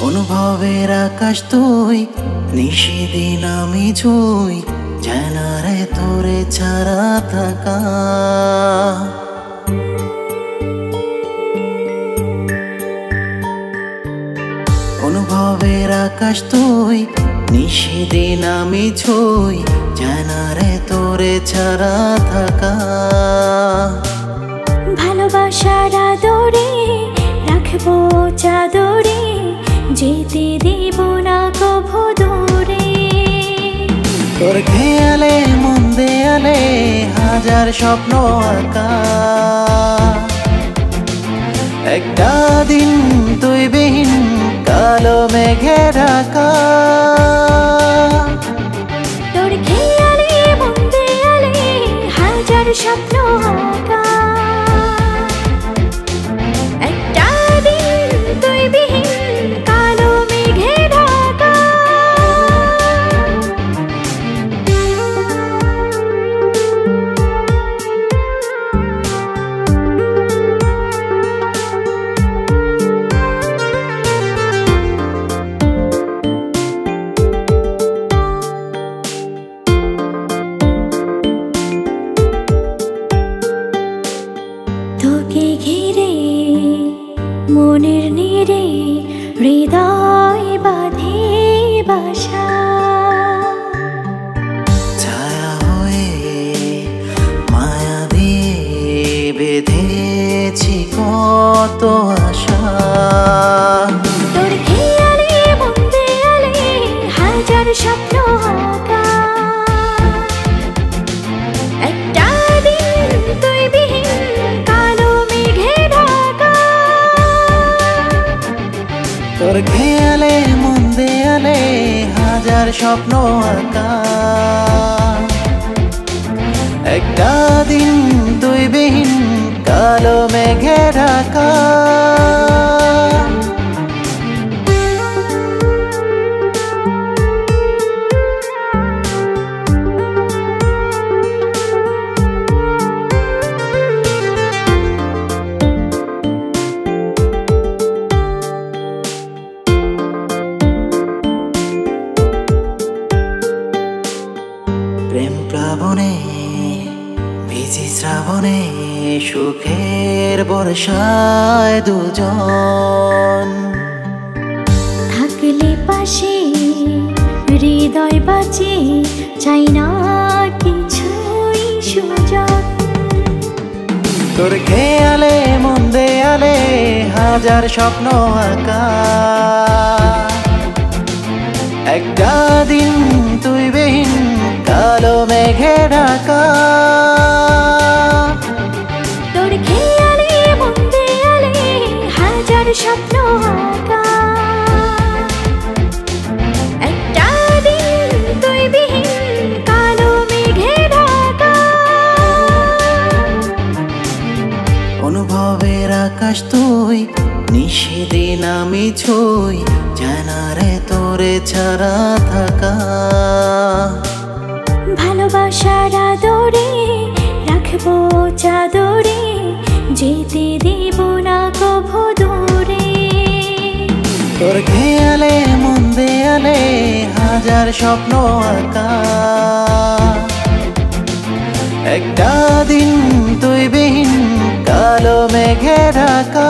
অনুভবের আকাশ তুই, নিশিদিন আমি ছুঁই, জানারে তোরে ছাড়া থাকা। অনুভবের আকাশ তুই, নিশিদিন আমি ছুঁই, জানারে তোরে ছাড়া থাকা। ভালোবাসার আদরে রাখবো চাদরে, যেতে দেব না কভু দূরে। তোর খেয়ালে মন দেয়ালে হাজার স্বপ্ন আঁকা। একটা দিন তুই বিহীন কালো মেঘে ঢাকা। তোর খেয়ালে মন দেয়ালে হাজার স্বপ্ন আঁকা। একটা দিন তুই বিহীন কালো মেঘে ঢাকা। তোকে ঘিরে মনের নীড়ে হৃদয় বাঁধে বাসা। ছায়া হয়ে মায়া দিয়ে বেঁধেছি কত আশা। তোর খেয়ালে মন দেয়ালে হাজার স্বপ্ন আঁকা। একটা দিন তুই বিহীন কালো মেঘে ঢাকা। তোর খেয়ালে মন দেয়ালে হাজার স্বপ্ন আঁকা। একটা দিন তুই বিহীন কালো মেঘে ঢাকা। প্রেম প্লাবনে ভিজি শ্রাবণে সুখের বর্ষায় দুজন। থাকলে পাশে হৃদয় বাঁচে, চাই না কিছুই সুযোগ। তোর খেয়ালে মন দেয়ালে হাজার স্বপ্ন আঁকা। একটা দিন তুই বিহীন কালো মেঘে ঢাকা। তোর খেয়ালে মন দেয়ালে হাজার স্বপ্ন আঁকা। একটা দিন তুই বিহীন কালো মেঘে ঢাকা। অনুভবের আকাশ তুই, নিশিদিন আমি ছুঁই, জানারে তোরে ছাড়া থাকা। ভালোবাসার আদরে রাখবো চাদরে, যেতে দেব না কভু দূরে। তোর খেয়ালে মন দেয়ালে হাজার স্বপ্ন আঁকা। একটা দিন তুই বিহীন কালো মেঘে ঢাকা।